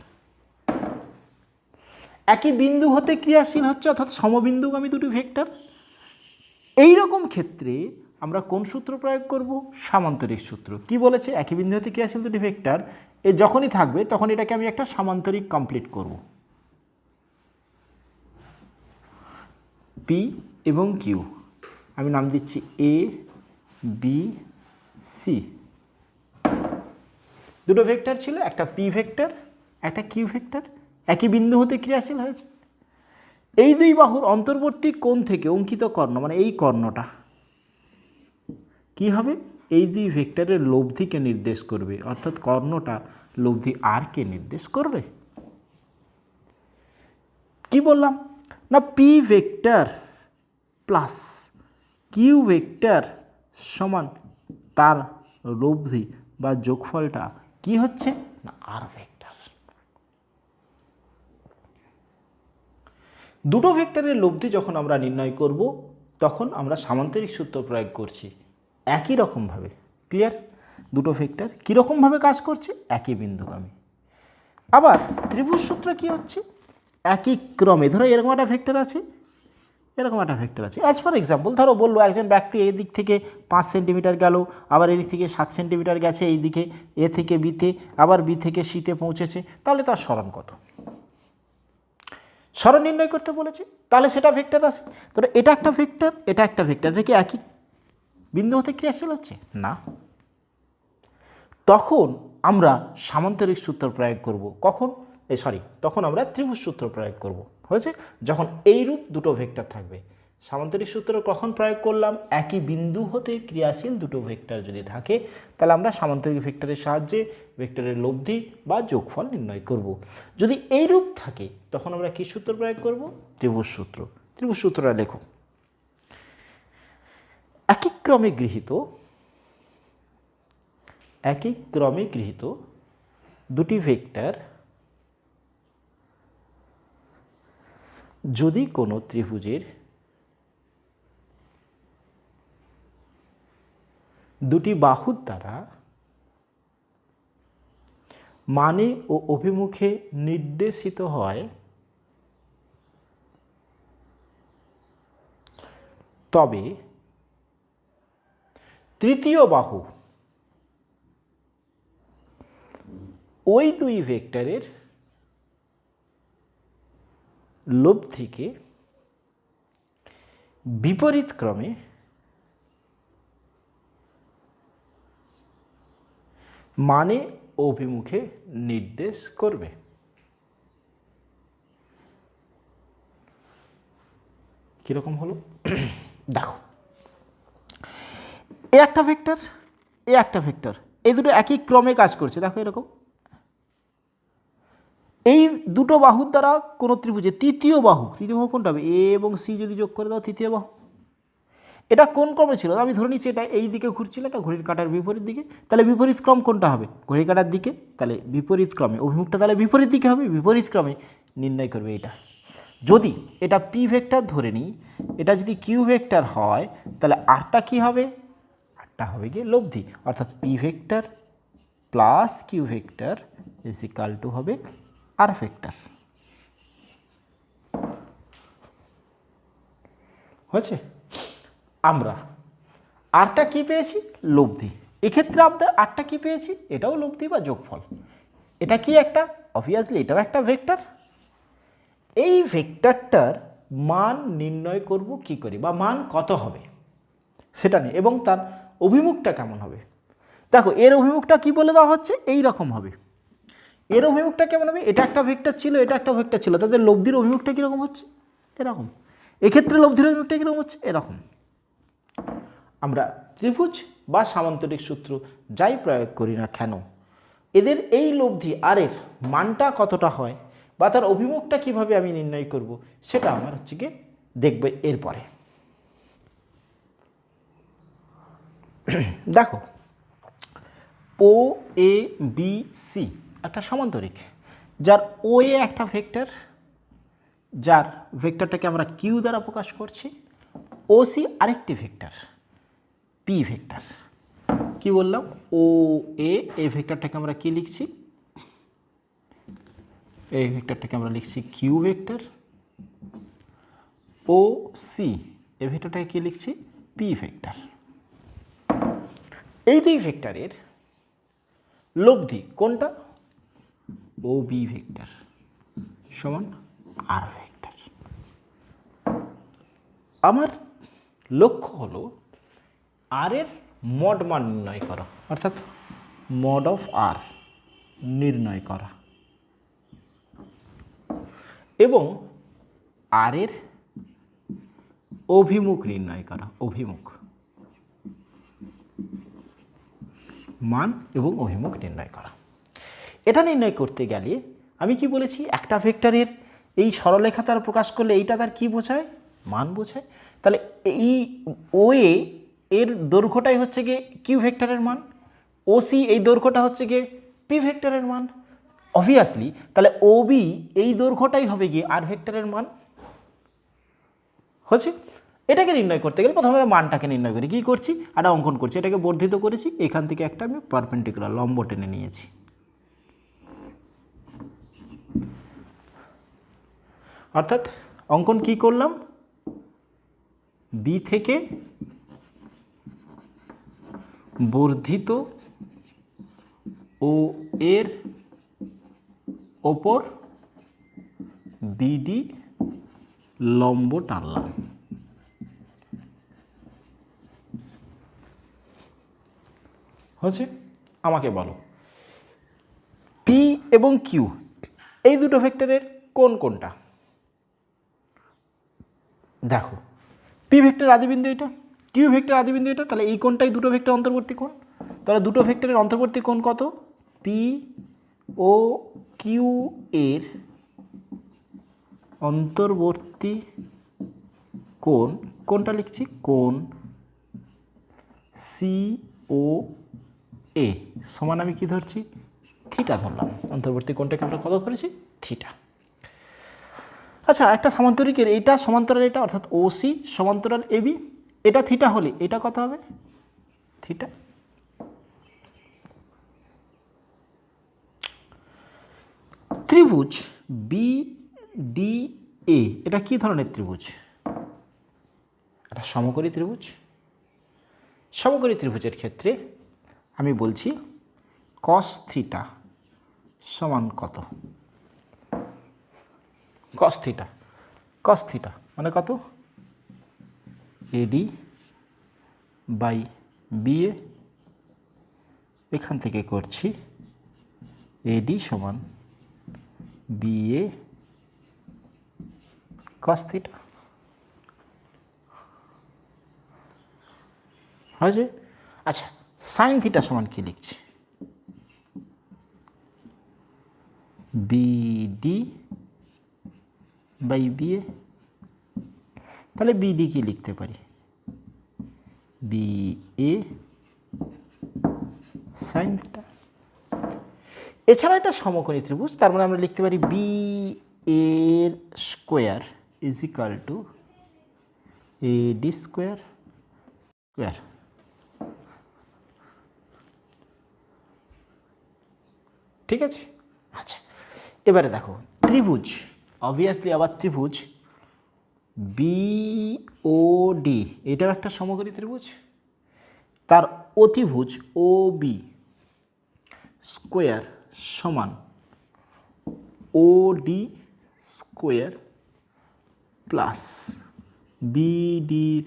একই বিন্দু হতে ক্রিয়াশীল হচ্ছে, অর্থাৎ সমবিন্দুগামী দুটি ভেক্টর। এই রকম ক্ষেত্রে আমরা কোন সূত্র প্রয়োগ করব, সামান্তরিক সূত্র। কি বলেছে, একই বিন্দু হতে ক্রিয়াশীল দুটি ভেক্টর এ যখনই থাকবে তখন এটাকে আমি একটা সামান্তরিক কমপ্লিট করব। পি এবং কিউ আমি নাম দিচ্ছি এ বি সি। দুটো ভেক্টর ছিল, একটা পি ভেক্টর একটা কিউ ভেক্টর, একই বিন্দু হতে ক্রিয়াশীল হয়েছে। এই দুই বাহুর অন্তর্বর্তী কোণ থেকে অঙ্কিত কর্ণ, মানে এই কর্ণটা কি হবে, এই দুই ভেক্টরের লব্ধিকে নির্দেশ করবে, অর্থাৎ কর্ণটা লব্ধি আর কে নির্দেশ করবে। কি বললাম না, P vector plus Q vector সমান তার লব্ধি বা যোগফলটা কি হচ্ছে না আর ভেক্টর। দুটো ভেক্টরের লব্ধি যখন আমরা নির্ণয় করব তখন আমরা সামান্তরিক সূত্র প্রয়োগ করছি একই রকমভাবে। ক্লিয়ার? দুটো ভেক্টর কীরকমভাবে কাজ করছে, একই বিন্দুগামী। আবার ত্রিভুজ সূত্র কি হচ্ছে, একই ক্রমে। ধরো এরকম একটা ভেক্টর আছে, এরকম একটা ভেক্টর আছে। অ্যাজ ফর এক্সাম্পল ধরো বললো একজন ব্যক্তি এই দিক থেকে 5 সেন্টিমিটার গেল, আবার এদিক থেকে 7 সেন্টিমিটার গেছে, এই দিকে এ থেকে বিতে, আবার বি থেকে সিতে পৌঁছেছে, তাহলে তার সরণ কত, সরণ নির্ণয় করতে বলেছে, তাহলে সেটা ভেক্টর আছে। ধরো এটা একটা ভেক্টর, এটা একটা ভেক্টর, এটা কি একই বিন্দু হতে ক্রিয়াশীল হচ্ছে না? তখন আমরা সামান্তরিক সূত্র প্রয়োগ করব। কখন? তখন আমরা ত্রিভুজ সূত্র প্রয়োগ করব। হয়েছে? যখন এইরূপ দুটো ভেক্টর থাকবে। সামান্তরিক সূত্র কখন প্রয়োগ করলাম, একই বিন্দু হতে ক্রিয়াশীল দুটো ভেক্টর যদি থাকে তাহলে আমরা সামান্তরিক ভেক্টরের সাহায্যে ভেক্টরের লব্ধি বা যোগফল নির্ণয় করব। যদি এইরূপ থাকে তখন আমরা কি সূত্র প্রয়োগ করব, ত্রিভুজ সূত্র। ত্রিভুজ সূত্রটা লেখো। একই ক্রমে গৃহীত দুটি ভেক্টর যদি কোনো ত্রিভুজের দুটি বাহুর দ্বারা মানে ও অভিমুখে নির্দেশিত হয় তবে তৃতীয় বাহু ওই দুই ভেক্টরের লব্ধিকে বিপরীত ক্রমে মানে অভিমুখে নির্দেশ করবে। কিরকম হলো দেখো, এ একটা ভেক্টর, এ একটা ভেক্টর, এই দুটো একই ক্রমে কাজ করছে। দেখো এরকম, এই দুটো বাহুর দ্বারা কোনো ত্রিভুজে তৃতীয় বাহু কোনটা হবে, এ এবং সি যদি যোগ করে দাও তৃতীয় বাহু। এটা কোন ক্রমে ছিল, আমি ধরে নিচ্ছি এটা এই দিকে ঘুরছিল, এটা ঘড়ির কাঁটার বিপরীত দিকে, তাহলে বিপরীত ক্রম কোনটা হবে, ঘড়ির কাঁটার দিকে, তাহলে বিপরীত ক্রমে অভিমুখটা তাহলে বিপরীত দিকে হবে, বিপরীত ক্রমে নির্ণয় করবে এটা। যদি এটা পি ভেক্টর ধরে নিই, এটা যদি কিউ ভেক্টর হয় তাহলে আরটা কি হবে, আরটা হবে গিয়ে লব্ধি, অর্থাৎ P vector plus Q vector is equal to হবে আর ভেক্টর। হয়েছে? আমরা আরটা কি পেয়েছি, লব্ধি। এক্ষেত্রে আমরা আরটা কি পেয়েছি, এটাও লব্ধি বা যোগফল। এটা কি একটা, অবভিয়াসলি এটাও একটা ভেক্টর। এই ভেক্টরটার মান নির্ণয় করব কি করে, বা মান কত হবে সেটা নিয়ে, এবং তার অভিমুখটা কেমন হবে। দেখো এর অভিমুখটা কি বলে দেওয়া হচ্ছে, এই রকম হবে। এর অভিমুখটা কেমন হবে, এটা একটা ভেক্টর ছিল, এটা একটা ভেক্টর ছিল, তাদের লব্ধির অভিমুখটা কীরকম হচ্ছে, এরকম। এক্ষেত্রে লব্ধির অভিমুখটা কীরকম হচ্ছে, এরকম। আমরা ত্রিভুজ বা সামান্তরিক সূত্র যাই প্রয়োগ করি না কেন, এদের এই লব্ধি আর এর মানটা কতটা হয় বা তার অভিমুখটা কিভাবে আমি নির্ণয় করব সেটা আমার হচ্ছে গিয়ে দেখবে এরপরে। দেখো ও এ বি সি একটা সমান্তরিক, যার ও এ একটা ভেক্টর, যার ভেক্টরটাকে আমরা কিউ দ্বারা প্রকাশ করছি, ও সি আরেকটি ভেক্টর পি ভেক্টর। কি বললাম, ও এ এই ভেক্টরটাকে আমরা কি লিখছি, এই ভেক্টরটাকে আমরা লিখছি কিউ ভেক্টর, ও সি এই ভেক্টরটাকে কি লিখছি, পি ভেক্টর। এই দুই ভেক্টরের লব্ধি কোনটা, ও বি ভেক্টর সমান আর ভেক্টর। আমার লক্ষ্য হলো আর এর মড মান নির্ণয় করা, অর্থাৎ মড অফ আর নির্ণয় করা এবং আর এর অভিমুখ নির্ণয় করা, অভিমুখ মান এবং অভিমুখ নির্ণয় করা। এটা নির্ণয় করতে গেলে আমি কি বলেছি, একটা ভেক্টরের এই সরলরেখা তার প্রকাশ করলে এইটা তার কি বোঝায়, মান বোঝায়। তাহলে এই ওএ এর দৈর্ঘ্যটাই হচ্ছে গিয়ে কিউ ভেক্টরের মান, ওসি এই দৈর্ঘ্যটা হচ্ছে গিয়ে পি ভেক্টরের মান। অবভিয়াসলি তাহলে ওবি এই দৈর্ঘ্যটাই হবে গিয়ে আর ভেক্টরের মান। হচ্ছে এটাকে নির্ণয় করতে গেলে প্রথমে মানটাকে নির্ণয় করি, কী করছি, একটা অঙ্কন করছি, এটাকে বর্ধিত করেছি, এখান থেকে একটা আমি পারপেন্ডিকুলার লম্ব টেনে নিয়েছি। অর্থাৎ অঙ্কন কি করলাম, বি থেকে বর্ধিত ও এর ওপর বিডি লম্ব টানলাম। হচ্ছে আমাকে বলো পি এবং কিউ এই দুটো ভেক্টরের কোন কোনটা? দেখো পি ভেক্টর আদিবিন্দু এটা, কিউ ভেক্টর আদিবিন্দু এটা, তাহলে এই কোণটাই দুটো ভেক্টর অন্তর্বর্তী কোণ। তাহলে দুটো ভেক্টরের অন্তর্বর্তী কোণ কত? পি ও কিউ এর অন্তর্বর্তী কোণ, কোনটা লিখছি, কোণ সি ও এ সমান আমি কি ধরছি, থিটা ধরলাম। অন্তর্বর্তী কোণটাকে আমরা কত ধরেছি, থিটা। আচ্ছা একটা সমান্তরিকের এইটা সমান্তরাল এটা, অর্থাৎ ওসি সমান্তরাল এবি, এটা থিটা হলে এটা কত হবে, থিটা। ত্রিভুজ বি ডি এ এটা কি ধরনের ত্রিভুজ, এটা সমকোণী ত্রিভুজ। সমকোণী ত্রিভুজের ক্ষেত্রে আমি বলছি কস থিটা সমান কত, কস থিটা, কস থিটা মানে কত, এডি বাই বিএ, এখান থেকে করছি এডি সমান বিএ কস থিটা। হয়েছে? আচ্ছা সাইন থিটা সমান কি লিখছি, বিডি বাই বিএ। তাহলে বিডি কি লিখতে পারি, বিএ সাইন থিটা। এছাড়া এটা সমকোণী ত্রিভুজ, তার মানে আমরা লিখতে পারি বি এর square is equal two eddy square square. ঠিক আছে। আচ্ছা এবারে দেখো ত্রিভুজ, অবভিয়াসলি আবার ত্রিভুজ বিওডি এটাও একটা সমকোণী ত্রিভুজ, তার অতিভুজ ও বি স্কোয়ার সমান ওডি স্কোয়ার প্লাস বিডির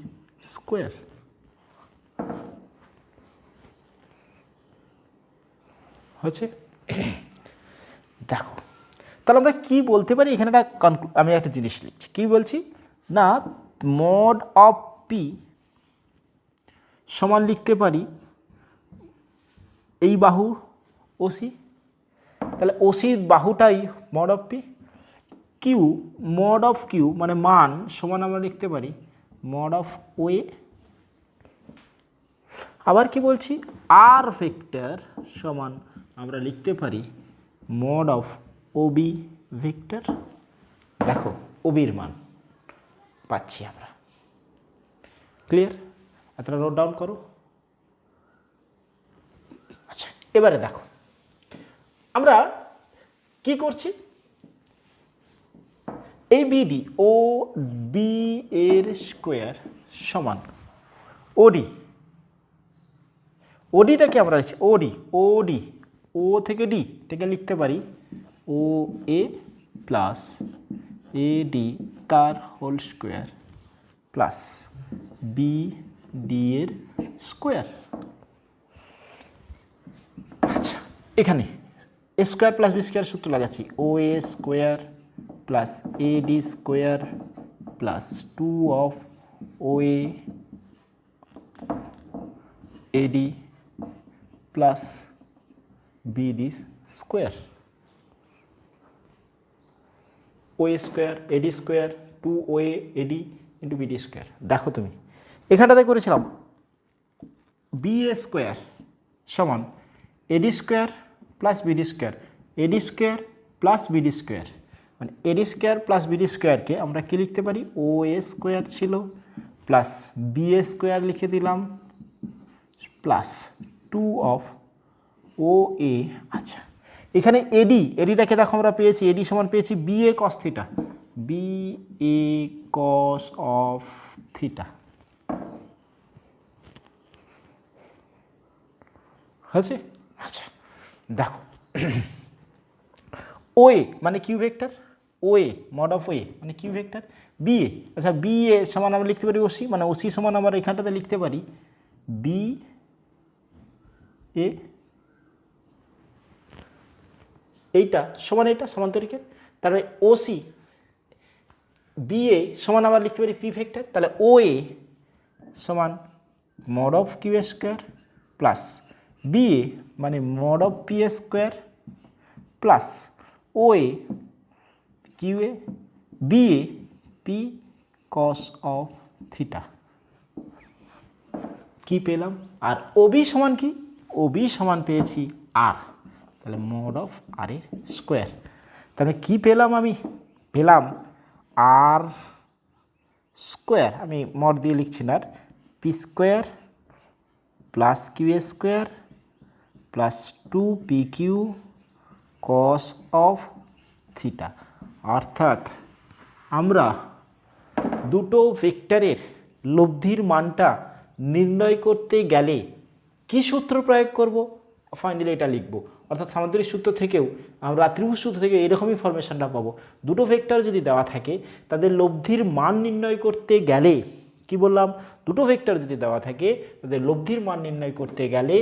স্কোয়ার। হচ্ছে? দেখো তাহলে আমরা কি বলতে পারি এখানে, আমি একটা জিনিস লিখছি, কি বলছি না, মড অফ পি সমান লিখতে পারি এই বাহু ওসি, তাহলে ওসির বাহুটাই mod of P. Q mod of Q মানে মান সমান আমরা লিখতে পারি মড অফ ওএ। আবার কি বলছি, আর ভেক্টর সমান আমরা লিখতে পারি মড অফ ওবি ভেক্টর। দেখো ওবির মান পাচ্ছি আমরা। ক্লিয়ার? এতটা নোট ডাউন করো। আচ্ছা এবারে দেখো আমরা কি করছি, এই বিডি ও বি এর স্কোয়ার সমান ওডি, ওডিটাকে আমরা ওডি ওডি ও থেকে ডি থেকে লিখতে পারি O A plus A D তার whole square plus B D এর স্কোয়ার। আচ্ছা, এখানে A square plus B square সূত্র লাগাচ্ছি, O A square plus A D square plus 2 of O A D plus B D square, O A square A D square 2 O A D into B D square. দেখো তুমি এখানটাতে করেছিলাম বি এ স্কোয়ার সমান A D square plus B D square, A D square plus B D square, মানে এডি স্কোয়ার প্লাস বিডি স্কোয়ারকে আমরা কি লিখতে পারি, ও এ স্কোয়ার ছিল প্লাস বি এ স্কোয়ার লিখে দিলাম প্লাস 2 অফ ও এ। আচ্ছা, এখানে এডিটাকে দেখো আমরা পেয়েছি, এডি সমান পেয়েছি B A cos theta, B A cos of theta. হয়েছে? আচ্ছা দেখো, ও এ মানে Q vector, O A mod of O A মানে কিউ ভেক্টর, বি এ, আচ্ছা বি এ সমান আমরা লিখতে পারি ওসি, মানে ওসি সমান আমরা এখানটাতে লিখতে পারি বি এ, এইটা সমান এটা সমান্তরিকের, তারপরে ওসি বি এ সমান আবার লিখতে পারি পি ভেক্টর, তাহলে ও এ সমান mod of Q square plus B A মানে mod of P square plus O A Q A B A P cos of theta. কি পেলাম? আর ওবি সমান কি? ওবি সমান পেয়েছি আর, তাহলে মড অফ আর এর স্কোয়ার। তাহলে কি পেলাম? আমি পেলাম আর স্কোয়ার, আমি মড দিয়ে লিখছি না, P square plus Q square plus 2 PQ cos of theta. অর্থাৎ আমরা দুটো ভেক্টরের লব্ধির মানটা নির্ণয় করতে গেলে কি সূত্র প্রয়োগ করব, ফাইনালি এটা লিখব। অর্থাৎ সামান্তরিক সূত্র থেকেও আমরা ত্রিভুজ সূত্র থেকে এরকমই ফরমেশনটা পাবো। দুটো ভেক্টর যদি দেওয়া থাকে তাদের লব্ধির মান নির্ণয় করতে গেলে কি বললাম, দুটো ভেক্টর যদি দেওয়া থাকে তাদের লব্ধির মান নির্ণয় করতে গেলে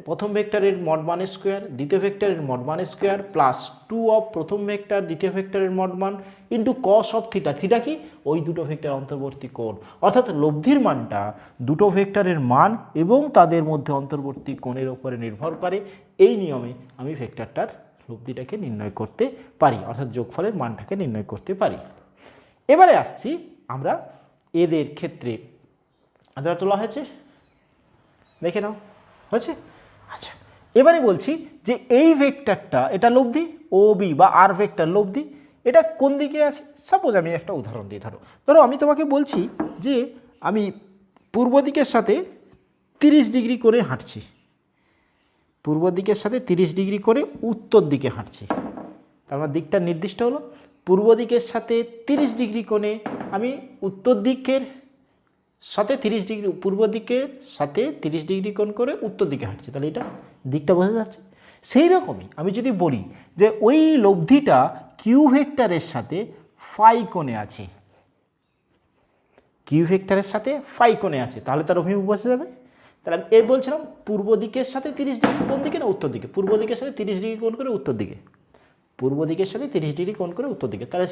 প্রথম ভেক্টরের মড মান স্কোয়ার, দ্বিতীয় ভেক্টরের মড মান স্কোয়ার প্লাস 2 অফ প্রথম ভেক্টর দ্বিতীয় ভেক্টরের মড মান into cos of theta. Theta কি? ওই দুটো ভেক্টর অন্তর্বর্তী কোণ। অর্থাৎ লব্ধির মানটা দুটো ভেক্টরের মান এবং তাদের মধ্যে অন্তর্বর্তী কোণের উপরে নির্ভর করে। এই নিয়মে আমি ভেক্টরটার লব্ধিটাকে নির্ণয় করতে পারি, অর্থাৎ যোগফলের মানটাকে নির্ণয় করতে পারি। এবারে আসছি আমরা এদের ক্ষেত্রে, আদরা তোলা হয়েছে, দেখে নাও হয়েছে। আচ্ছা, এবারে বলছি যে এই ভেক্টরটা এটা লব্ধি, ও বি বা আর ভেক্টর লব্ধি, এটা কোন দিকে আছে? সাপোজ আমি একটা উদাহরণ দিই, ধরো আমি তোমাকে বলছি যে আমি পূর্ব দিকের সাথে 30 ডিগ্রি করে হাঁটছি, পূর্ব দিকের সাথে 30 ডিগ্রি করে উত্তর দিকে হাঁটছি। তারপর দিকটা নির্দিষ্ট হলো, পূর্ব দিকের সাথে 30 ডিগ্রি কোণে আমি উত্তর দিকের সাথে 30 ডিগ্রি, পূর্ব দিকের সাথে 30 ডিগ্রি কোণ করে উত্তর দিকে হাঁটছি। তাহলে এটা দিকটা বোঝা যাচ্ছে। সেই রকমই আমি যদি বলি যে ওই লব্ধিটা কিউ ভেক্টরের সাথে ফাই কোণে আছে, কিউ ভেক্টরের সাথে ফাই কোণে আছে, তাহলে তার অভিমুখ বসে যাবে। তাহলে আমি এই বলছিলাম পূর্ব দিকের সাথে 30 ডিগ্রি কোণ দিকে না উত্তর দিকে, পূর্ব দিকের সাথে 30 ডিগ্রি কোণ করে উত্তর দিকে, পূর্ব দিকের সাথে 30 ডিগ্রি কোণ করে উত্তর দিকে। তাহলে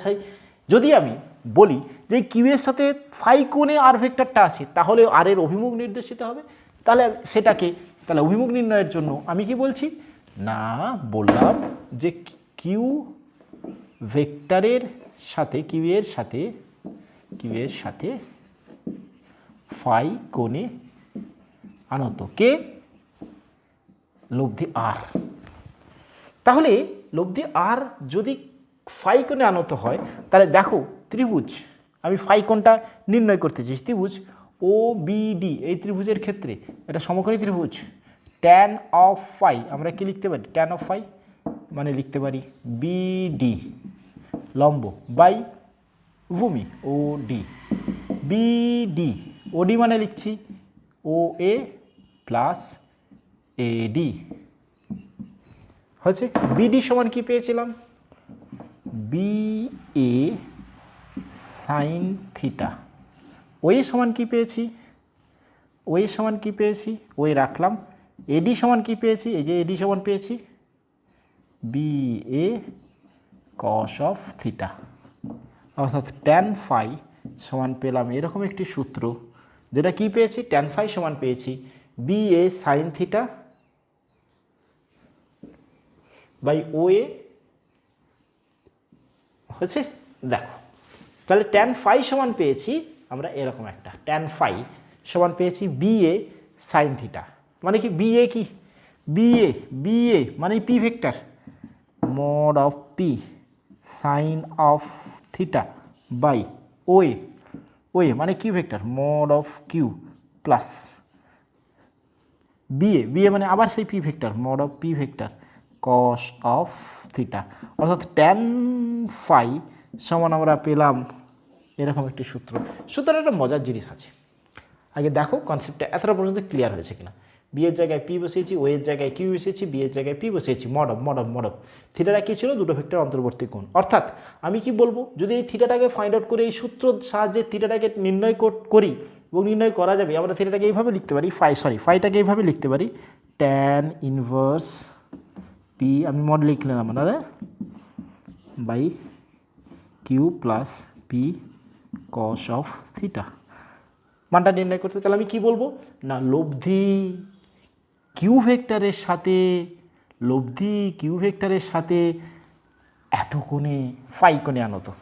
যদি আমি বলি যে কিউ এর সাথে ফাই কোণে আর ভেক্টরটা আছে, তাহলে আর এর অভিমুখ নির্দেশিত হবে। তাহলে সেটাকে, তাহলে অভিমুখ নির্ণয়ের জন্য আমি কি বলছি না, বললাম যে কিউ ভেক্টরের সাথে কিউ এর সাথে ফাই কোণে আনত কে? লব্ধি আর। তাহলে লব্ধি আর যদি ফাই কোণে আনত হয়, তাহলে দেখো ত্রিভুজ, আমি ফাই কোণটা নির্ণয় করতে চাই, ত্রিভুজ ও বিডি, এই ত্রিভুজের ক্ষেত্রে এটা সমকোণী ত্রিভুজ, ট্যান অফ ফাই আমরা কি লিখতে পারি? ট্যান অফ ফাই মানে লিখতে পারি বিডি লম্ব বাই ভূমি ও ডি, বিডি ওডি মানে লিখছি ও এ প্লাস এডি। হচ্ছে বিডি সমান কি পেয়েছিলাম? B A sine theta, way সমান কি পেয়েছি, ওয়ে সমান কি পেয়েছি, ওয়ে রাখলাম। এডি সমান কি পেয়েছি, এই যে এডি সমান পেয়েছি B A cos of theta, অর্থাৎ ট্যান ফাই সমান পেলাম এরকম একটি সূত্র, যেটা কি পেয়েছি, ট্যান ফাই সমান পেয়েছি B A sine theta by O A হচ্ছে। দেখো তাহলে ট্যান ফাই সমান পেয়েছি আমরা এরকম একটা, ট্যান ফাই সমান পেয়েছি বি এ সাইন থিটা, মানে কি বি এ কি, বি এ মানে P vector mod of P sine of theta by O A, O A মানে Q vector mod of Q plus B A মানে আবার সেই P vector mod of P vector cos of theta, অর্থাৎ ট্যান ফাই সমান আমরা পেলাম এরকম একটি সূত্র। সূত্রটা একটা মজার জিনিস আছে, আগে দেখো কনসেপ্টটা এতটা পর্যন্ত ক্লিয়ার হয়েছে কিনা। বি এর জায়গায় পি বসিয়েছি, ও এর জায়গায় কিউ বসিয়েছি, বি এর জায়গায় পি বসিয়েছি, mod অফ থিটাটা কী ছিল, দুটো ভেক্টর অন্তর্বর্তী কোণ। অর্থাৎ আমি কি বলবো, যদি এই থিটাটাকে ফাইন্ড আউট করে এই সূত্রর সাহায্যে থিটাটাকে নির্ণয় করি এবং নির্ণয় করা যাবে, আমরা থিটাটাকে এইভাবে লিখতে পারি, ফাইটাকে এইভাবে লিখতে পারি ট্যান ইনভার্স পি, আমি মড লিখলাম আপনারা by Q plus P cos of theta. মানটা নির্ণয় করতে তাহলে আমি কি বলবো না, লব্ধি কিউ ভেক্টরের সাথে এত কোণে ফাই কোণে আনো তো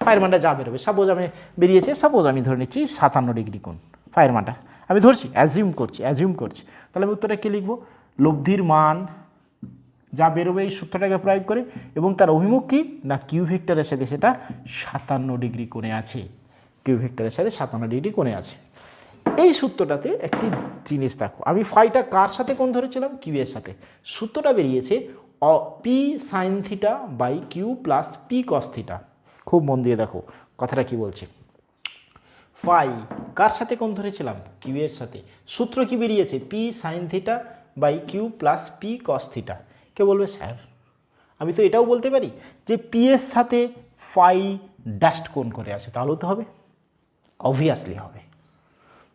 ফাইয়ের মানটা যা বেরোবে, সাপোজ আমি বেরিয়েছে, সাপোজ আমি ধরে নিচ্ছি 57 ডিগ্রি কোণ, ফাইয়ের মানটা আমি ধরছি, অ্যাজিউম করছি, তাহলে আমি উত্তরটা কী লিখবো, লব্ধির মান যা বেরোবে এই সূত্রটাকে প্রয়োগ করে, এবং তার অভিমুখ কি না কিউ ভেক্টরের সাথে সেটা 57 ডিগ্রি কোণে আছে, কিউ ভেক্টরের সাথে 57 ডিগ্রি কোণে আছে। এই সূত্রটাতে একটি জিনিস দেখো, আমি ফাইটা কার সাথে কোণ ধরেছিলাম, কিউ এর সাথে, সূত্রটা বেরিয়েছে P sine theta by Q plus P cos theta. খুব মন দিয়ে দেখো কথাটা কি বলছে, ফাই কার সাথে কোণ ধরেছিলাম, কিউ এর সাথে, সূত্র কি বেরিয়েছে P sine theta by Q plus P cos theta. কে বলবে স্যার আমি তো এটাও বলতে পারি যে পি এর সাথে ফাই ড্যাশড কোণ করে আছে, তাহলেও তো হবে, অবভিয়াসলি হবে।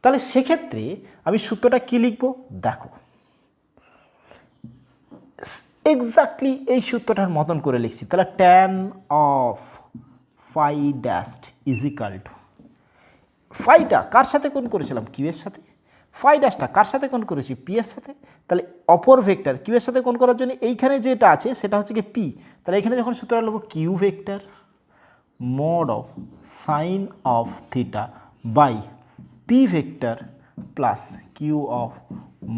তাহলে সেক্ষেত্রে আমি সূত্রটা কি লিখব, দেখো এক্স্যাক্টলি এই সূত্রটার মতন করে লিখছি। তাহলে tan of phi dashed is equal to, ফাইটা কার সাথে কোণ করেছিলাম, কিউ এর সাথে, ফাই ড্যাশটা কার সাথে কোণ করেছি, পি এর সাথে। তাহলে অপর ভেক্টর কিউ এর সাথে কোণ করার জন্য এইখানে যেটা আছে সেটা হচ্ছে কি পি, তাহলে এখানে যখন সূত্রটা লিখব Q vector mod of sine of theta by P vector plus Q of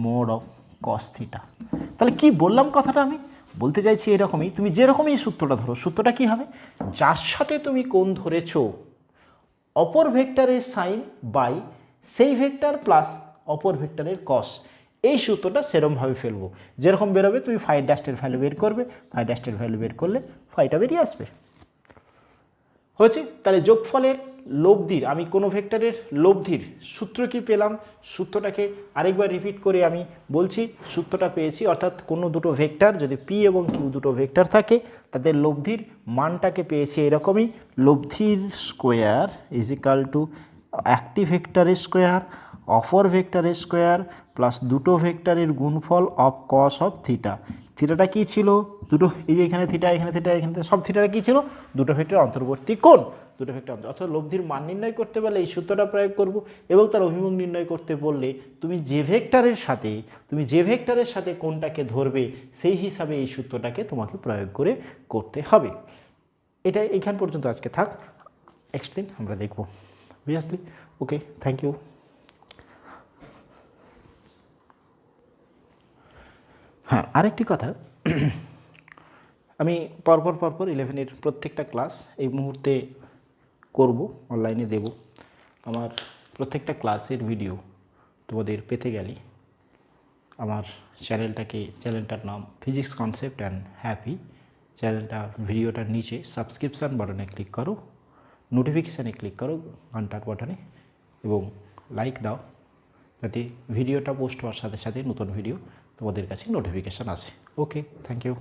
mod of cos theta. তাহলে কি বললাম কথাটা, আমি বলতে চাইছি এরকমই, তুমি যেরকমই সূত্রটা ধরো, সূত্রটা কি হবে, যার সাথে তুমি কোণ ধরেছো অপর ভেক্টরের সাইন বাই সেই ভেক্টর প্লাস অপর ভেক্টরের কস, এই সূত্রটা সেরমভাবে ফেলবো, যেরকম বেরোবে তুমি ফাই ড্যাশের ভ্যালু বের করবে, ফাই ড্যাশের ভ্যালু বের করলে ফাইটা বেরিয়ে আসবে। হয়েছে, তাহলে যোগফলের লব্ধির, আমি কোনো ভেক্টরের লব্ধির সূত্র কি পেলাম, সূত্রটাকে আরেকবার রিপিট করে আমি বলছি, সূত্রটা পেয়েছি, অর্থাৎ কোনো দুটো ভেক্টর যদি পি এবং কিউ দুটো ভেক্টর থাকে তাদের লব্ধির মানটাকে পেয়েছি এরকমই, লব্ধির স্কোয়ার ইজ ইকাল টু একটি ভেক্টরের স্কোয়ার অপর ভেক্টরের স্কোয়ার প্লাস দুটো ভেক্টরের গুণফল অফ কস অফ থিটা। থিটাটা কী ছিল, দুটো, এই যে এখানে থিটা, এখানে থিটা, এখানে সব থিটাটা কী ছিল, দুটো ভেক্টর অন্তর্বর্তী কোণ, দুটো ভেক্টর অর্থাৎ লব্ধির মান নির্ণয় করতে পারলে এই সূত্রটা প্রয়োগ করব, এবং তার অভিমুখ নির্ণয় করতে বললে তুমি যে ভেক্টরের সাথে কোণটাকে ধরবে সেই হিসাবে এই সূত্রটাকে তোমাকে প্রয়োগ করে করতে হবে। এটা এইখান পর্যন্ত আজকে থাক, নেক্সট দিন আমরা দেখব, অবভিয়াসলি। Okay, thank you. হ্যাঁ, আরেকটি কথা, আমি পরপর 11-এর প্রত্যেকটা ক্লাস এই মুহূর্তে করব, অনলাইনে দেব। আমার প্রত্যেকটা ক্লাসের ভিডিও তোমাদের পেতে গেলে আমার চ্যানেলটার নাম ফিজিক্স কনসেপ্ট অ্যান্ড হ্যাপি, ভিডিওটার নিচে সাবস্ক্রিপশান বাটনে ক্লিক করো, নোটিফিকেশানে ক্লিক করো ঘন্টার বাটনে, এবং লাইক দাও, যাতে ভিডিওটা পোস্ট হওয়ার সাথে সাথে নতুন ভিডিও তোমাদের কাছে নোটিফিকেশান আসে। ওকে, থ্যাংক ইউ।